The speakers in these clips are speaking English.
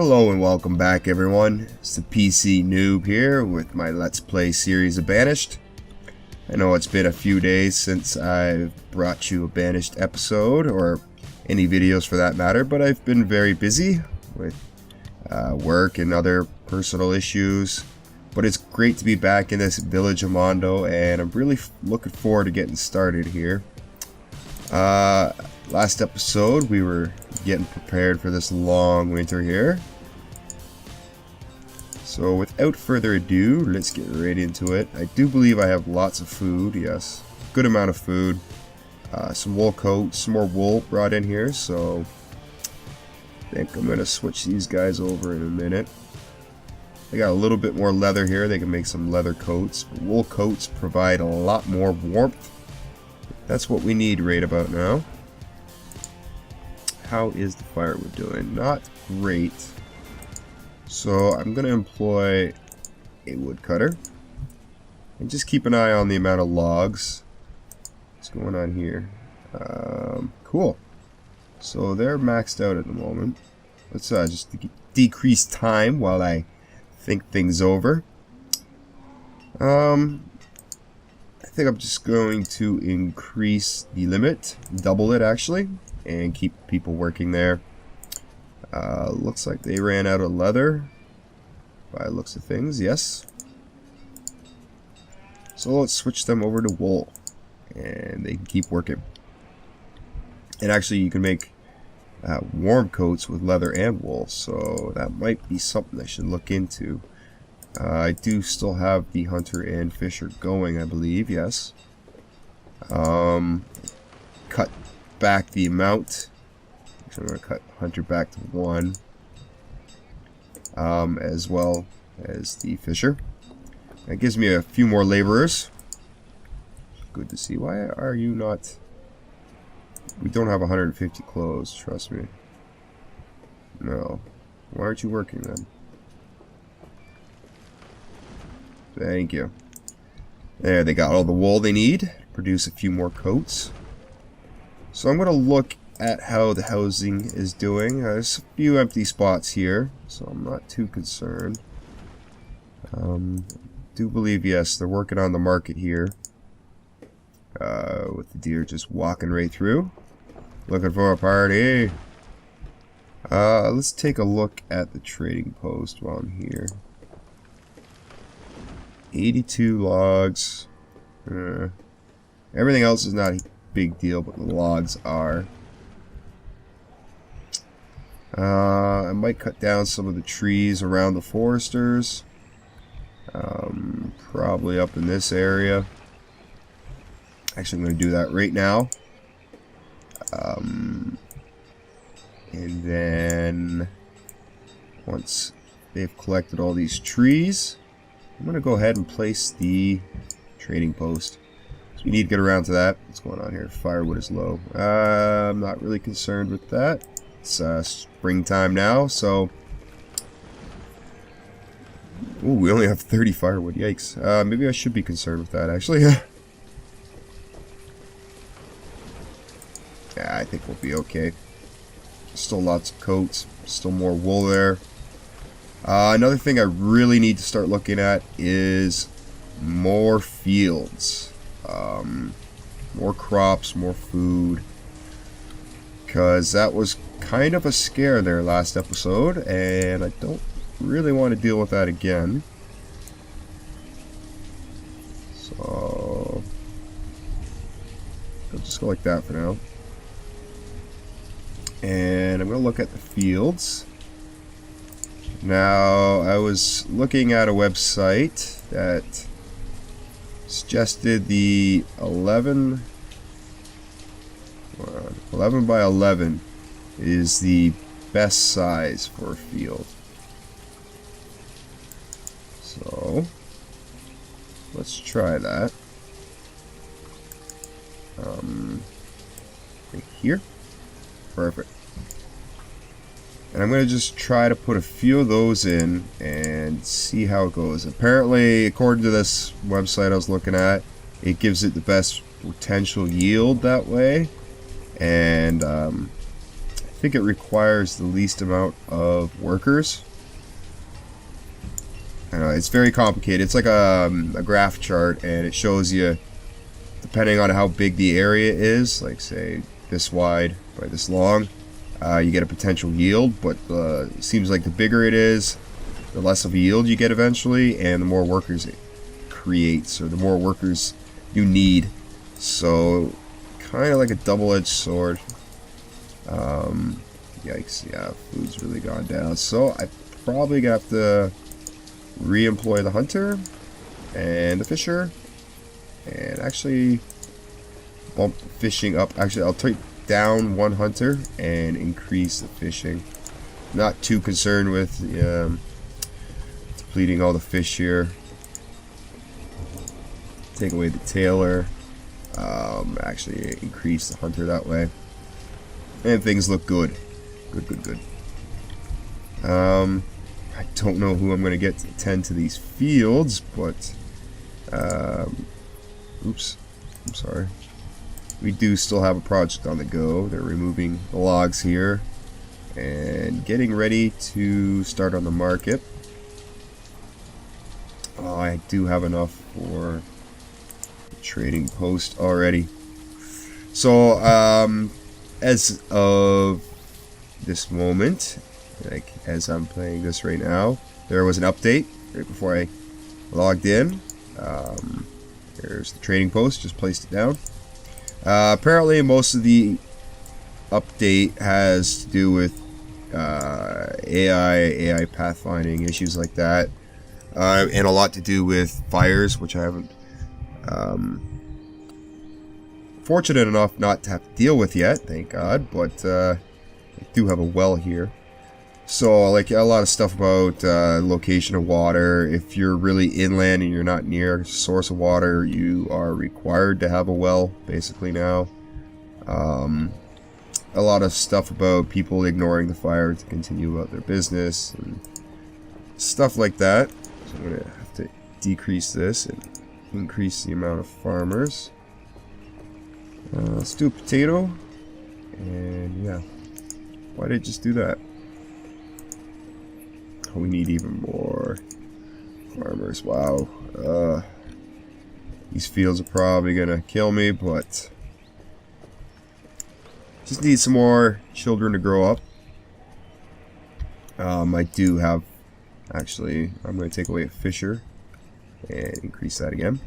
Hello and welcome back everyone, it's the PC Noob here with my Let's Play series of Banished. I know it's been a few days since I've brought you a Banished episode, or any videos for that matter, but I've been very busy with work and other personal issues. But it's great to be back in this village of Mondo, and I'm really looking forward to getting started here. Last episode we were getting prepared for this long winter here. So without further ado, let's get right into it. I do believe I have lots of food, yes. Good amount of food. Some wool coats, some more wool brought in here, so I think I'm going to switch these guys over in a minute. They got a little bit more leather here, they can make some leather coats. But wool coats provide a lot more warmth. That's what we need right about now. How is the firewood doing? Not great. So I'm going to employ a woodcutter. And just keep an eye on the amount of logs. What's going on here? Cool. So they're maxed out at the moment. Let's just decrease time while I think things over. I think I'm just going to increase the limit, double it actually, and keep people working there. Looks like they ran out of leather by the looks of things, yes. So let's switch them over to wool and they can keep working. And actually you can make warm coats with leather and wool, so that might be something I should look into. I do still have the hunter and fisher going, I believe, yes. Cut back the amount. So I'm going to cut hunter back to 1. As well as the fisher. That gives me a few more laborers. Good to see. Why are you not... We don't have 150 clothes, trust me. No. Why aren't you working then? Thank you. There, they got all the wool they need. Produce a few more coats. So I'm going to look at how the housing is doing. There's a few empty spots here, so I'm not too concerned. Do believe, yes, they're working on the market here. With the deer just walking right through. Looking for a party. Let's take a look at the trading post while I'm here. 82 logs. Everything else is not a big deal, but the logs are. I might cut down some of the trees around the foresters. Probably up in this area. Actually, I'm going to do that right now. And then once they've collected all these trees, I'm going to go ahead and place the trading post. So we need to get around to that. What's going on here? Firewood is low. I'm not really concerned with that. It's springtime now, so... Ooh, we only have 30 firewood. Yikes. Maybe I should be concerned with that, actually. Yeah, I think we'll be okay. Still lots of coats. Still more wool there. Another thing I really need to start looking at is more fields. More crops, more food. Because that was kind of a scare there last episode, and I don't really want to deal with that again. So I'll just go like that for now. And I'm going to look at the fields. Now, I was looking at a website that suggested the 11 by 11 is the best size for a field. So, let's try that. Right here. Perfect. And I'm going to just try to put a few of those in and see how it goes. Apparently, according to this website I was looking at, it gives it the best potential yield that way. And I think it requires the least amount of workers. I know, it's very complicated. It's like a graph chart, and it shows you, depending on how big the area is, like say this wide by this long, you get a potential yield, but it seems like the bigger it is, the less of a yield you get eventually, and the more workers it creates, or the more workers you need. So, kind of like a double-edged sword. Yikes, yeah, food's really gone down. So, I probably got to re-employ the hunter and the fisher, and actually bump fishing up. Actually, I'll take down one hunter and increase the fishing. Not too concerned with depleting all the fish here. Take away the tailor. Actually increase the hunter that way. And things look good. Good. I don't know who I'm going to get to tend to these fields, but oops, I'm sorry. We do still have a project on the go. They're removing the logs here and getting ready to start on the market. Oh, I do have enough for the trading post already. So, as of this moment, like as I'm playing this right now, there was an update right before I logged in. There's the trading post, just placed it down. Apparently most of the update has to do with AI pathfinding, issues like that, and a lot to do with fires, which I haven't fortunate enough not to have to deal with yet, thank God, but I do have a well here. So, like, a lot of stuff about location of water. If you're really inland and you're not near a source of water, you are required to have a well, basically, now. A lot of stuff about people ignoring the fire to continue about their business, and stuff like that. So I'm going to have to decrease this and increase the amount of farmers. Let's do a potato, and yeah, why did it just do that? We need even more farmers. Wow. These fields are probably gonna kill me, but just need some more children to grow up. I do have, actually, I'm gonna take away a fisher and increase that again.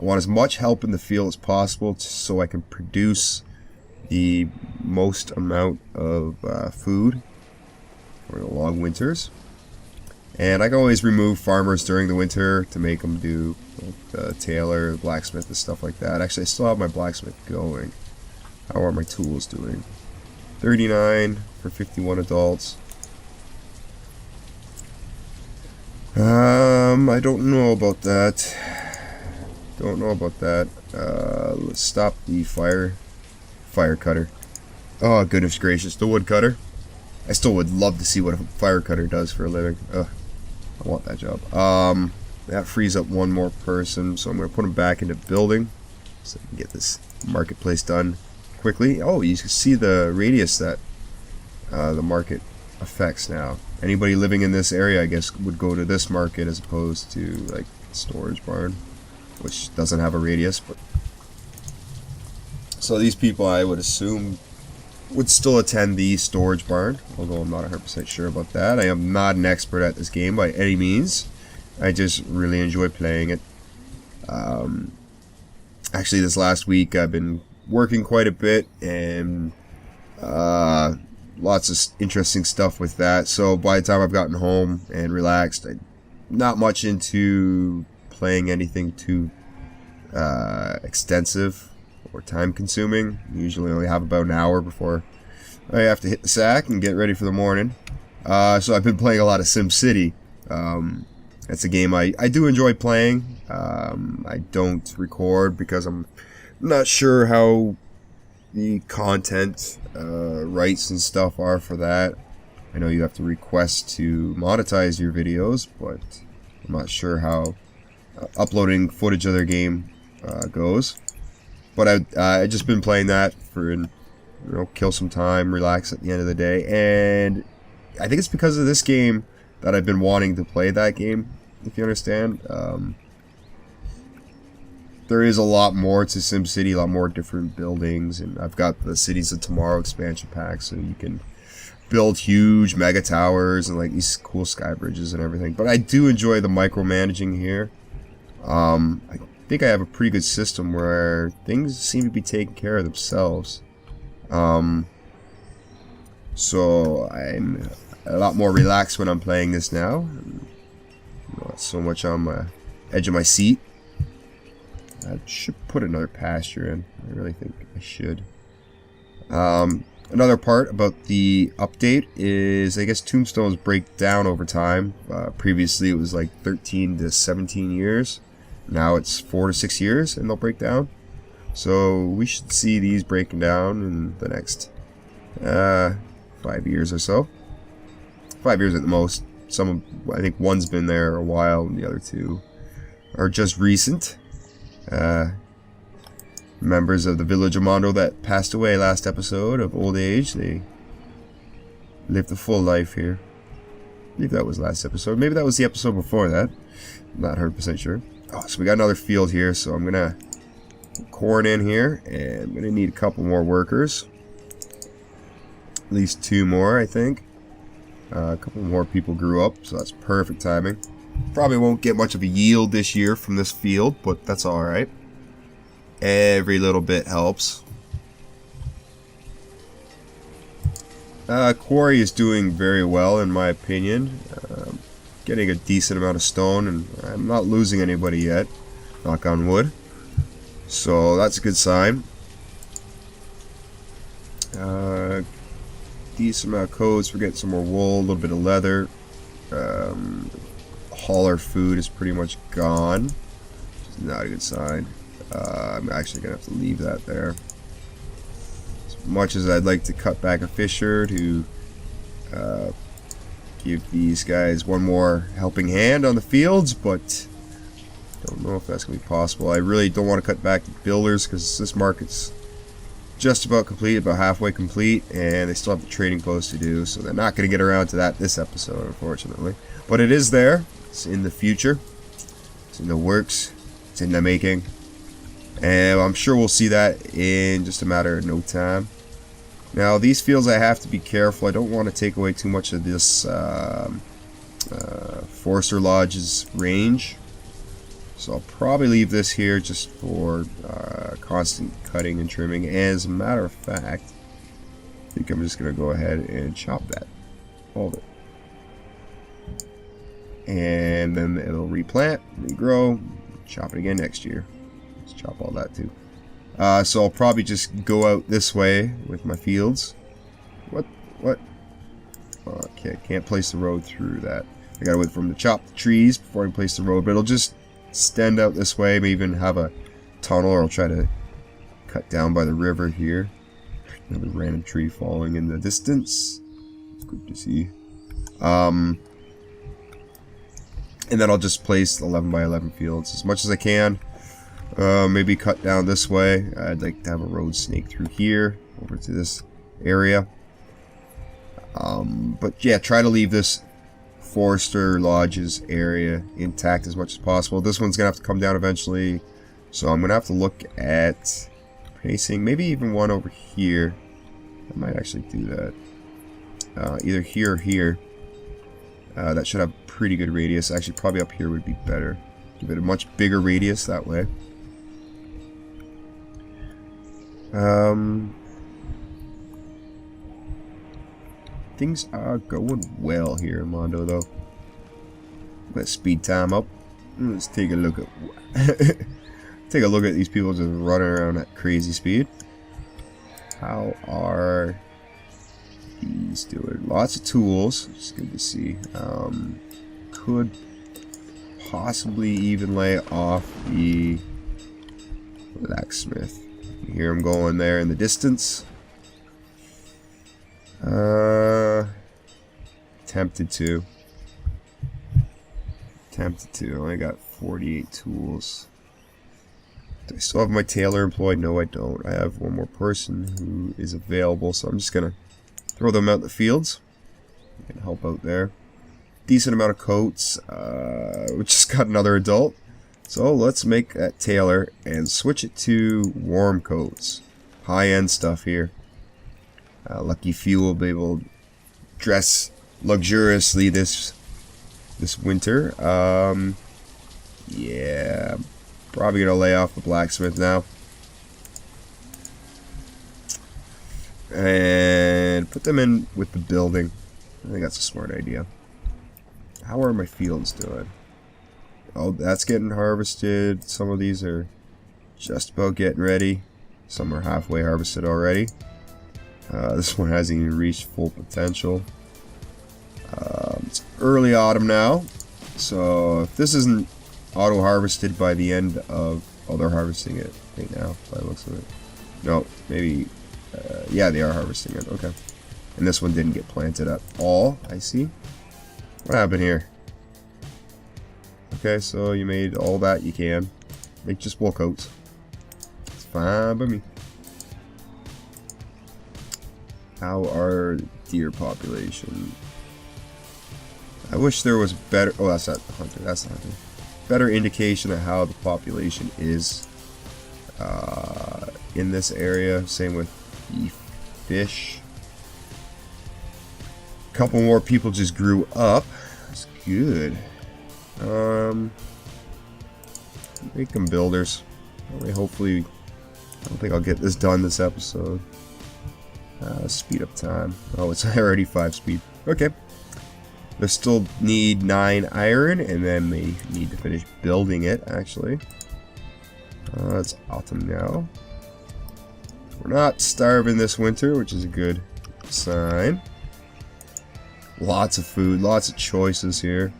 I want as much help in the field as possible so I can produce the most amount of food for the long winters. And I can always remove farmers during the winter to make them do like the tailor, the blacksmith, and stuff like that. Actually, I still have my blacksmith going. How are my tools doing? 39 for 51 adults. I don't know about that. Let's stop the fire cutter. Oh, goodness gracious, the wood cutter. I still would love to see what a fire cutter does for a living. Ugh, I want that job. That frees up one more person, so I'm going to put him back into building so I can get this marketplace done quickly. Oh, you can see the radius that the market affects now. Anybody living in this area, I guess, would go to this market as opposed to like storage barn, which doesn't have a radius. But so these people, I would assume, would still attend the storage barn, although I'm not 100% sure about that. I am not an expert at this game by any means. I just really enjoy playing it. Actually, this last week I've been working quite a bit, and lots of interesting stuff with that. So by the time I've gotten home and relaxed, I'm not much into playing anything too extensive or time consuming. Usually only have about an hour before I have to hit the sack and get ready for the morning. So I've been playing a lot of SimCity. That's a game I do enjoy playing. I don't record because I'm not sure how the content rights and stuff are for that. I know you have to request to monetize your videos, but I'm not sure how uploading footage of their game goes. But I just been playing that for You know, kill some time, relax at the end of the day. And I think it's because of this game that I've been wanting to play that game, if you understand. There is a lot more to SimCity, a lot more different buildings, and I've got the Cities of Tomorrow expansion pack, so you can build huge mega towers and like these cool sky bridges and everything. But I do enjoy the micromanaging here. I think I have a pretty good system where things seem to be taking care of themselves. So I'm a lot more relaxed when I'm playing this now. Not so much on my edge of my seat. I should put another pasture in. I really think I should. Another part about the update is, I guess, tombstones break down over time. Previously it was like 13 to 17 years. Now it's 4 to 6 years and they'll break down. So we should see these breaking down in the next 5 years or so. 5 years at the most. I think one's been there a while and the other two are just recent. Members of the village of Mondo that passed away last episode of old age, they lived a full life here. I believe that was last episode. Maybe that was the episode before that. I'm not 100% sure. Oh, so we got another field here, so I'm gonna put corn in here, and I'm gonna need a couple more workers. At least 2 more, I think. A couple more people grew up, so that's perfect timing. Probably won't get much of a yield this year from this field, but that's alright. Every little bit helps. Quarry is doing very well in my opinion. Getting a decent amount of stone, and I'm not losing anybody yet. Knock on wood. So that's a good sign. Decent amount of coats. We're getting some more wool, a little bit of leather. Hauler food is pretty much gone, which is not a good sign. I'm actually gonna have to leave that there. As much as I'd like to cut back a fisher to give these guys one more helping hand on the fields, but don't know if that's gonna be possible. I really don't want to cut back the builders because this market's just about complete, about halfway complete, and they still have the trading post to do, so they're not gonna get around to that this episode, unfortunately. But it is there. It's in the future. It's in the works. It's in the making. And I'm sure we'll see that in just a matter of no time. Now, these fields I have to be careful. I don't want to take away too much of this Forester Lodge's range. So I'll probably leave this here just for constant cutting and trimming. And as a matter of fact, I think I'm just going to go ahead and chop that. All of it. And then it'll replant, regrow, chop it again next year. Let's chop all that too. So I'll probably just go out this way with my fields. What? Okay, can't place the road through that. I gotta wait for them to chop the trees before I can place the road, but it'll just extend out this way, maybe even have a tunnel, or I'll try to cut down by the river here. Another random tree falling in the distance. It's good to see. And then I'll just place 11 by 11 fields as much as I can. Maybe cut down this way. I'd like to have a road snake through here over to this area. But yeah, try to leave this Forester Lodge's area intact as much as possible. This one's gonna have to come down eventually, so I'm gonna have to look at placing maybe even one over here. I might actually do that. Either here or here. That should have pretty good radius. Actually, probably up here would be better. Give it a much bigger radius that way. Things are going well here in Mondo, though. Let's speed time up. Let's take a look at take a look at these people just running around at crazy speed. How are these doing? Lots of tools. It's good to see. Could possibly even lay off the blacksmith. You hear him going there in the distance. Tempted to. Only got 48 tools. Do I still have my tailor employed? No, I don't. I have one more person who is available, so I'm just gonna throw them out in the fields. I can help out there. Decent amount of coats. We just got another adult. So let's make that tailor and switch it to warm coats. High-end stuff here. Lucky few will be able to dress luxuriously this winter. Yeah, probably gonna lay off the blacksmith now and put them in with the building. I think that's a smart idea. How are my fields doing? Oh, that's getting harvested. Some of these are just about getting ready. Some are halfway harvested already. This one hasn't even reached full potential. It's early autumn now, so if this isn't auto-harvested by the end of... Oh, they're harvesting it right now, by the looks of it. No, maybe... yeah, they are harvesting it, okay. And this one didn't get planted at all, I see. What happened here? Okay, so you made all that you can. Make just wool coats. It's fine by me. How are deer population? I wish there was better... Oh, that's not the hunter. That's the hunter. Better indication of how the population is in this area. Same with the fish. A couple more people just grew up. That's good. Make them builders. Hopefully, I don't think I'll get this done this episode. Speed up time. Oh, it's already 5 speed. Okay. They still need 9 iron, and then they need to finish building it, actually. It's autumn now. We're not starving this winter, which is a good sign. Lots of food, lots of choices here.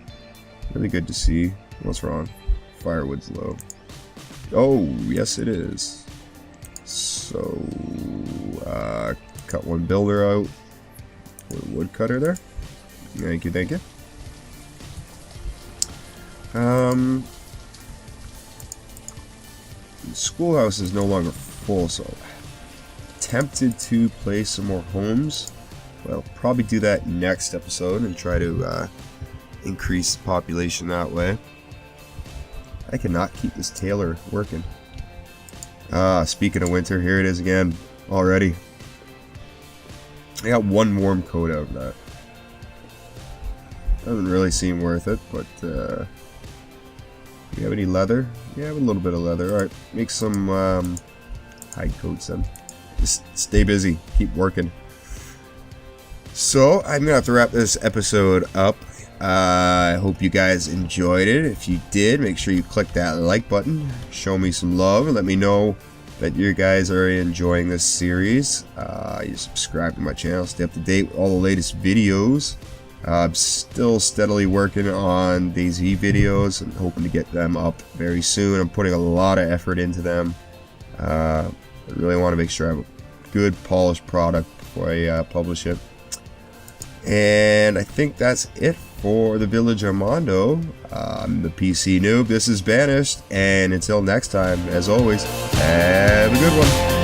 Really good to see. What's wrong? Firewood's low. Oh, yes it is. So, cut one builder out. Put a woodcutter there. Thank you, thank you. The schoolhouse is no longer full, so tempted to place some more homes. Well, probably do that next episode and try to increase the population that way. I cannot keep this tailor working. Speaking of winter, here it is again already. I got one warm coat out of that. Doesn't really seem worth it, but do you have any leather? Yeah, I have a little bit of leather. Alright, make some hide coats then. Just stay busy, keep working. So, I'm gonna have to wrap this episode up. I hope you guys enjoyed it. If you did, make sure you click that like button. Show me some love and let me know that you guys are enjoying this series. You subscribe to my channel, stay up to date with all the latest videos. I'm still steadily working on these videos and hoping to get them up very soon. I'm putting a lot of effort into them. I really want to make sure I have a good polished product before I publish it. And I think that's it for the Village Armando. I'm the PC Noob. This is Banished. And until next time, as always, have a good one.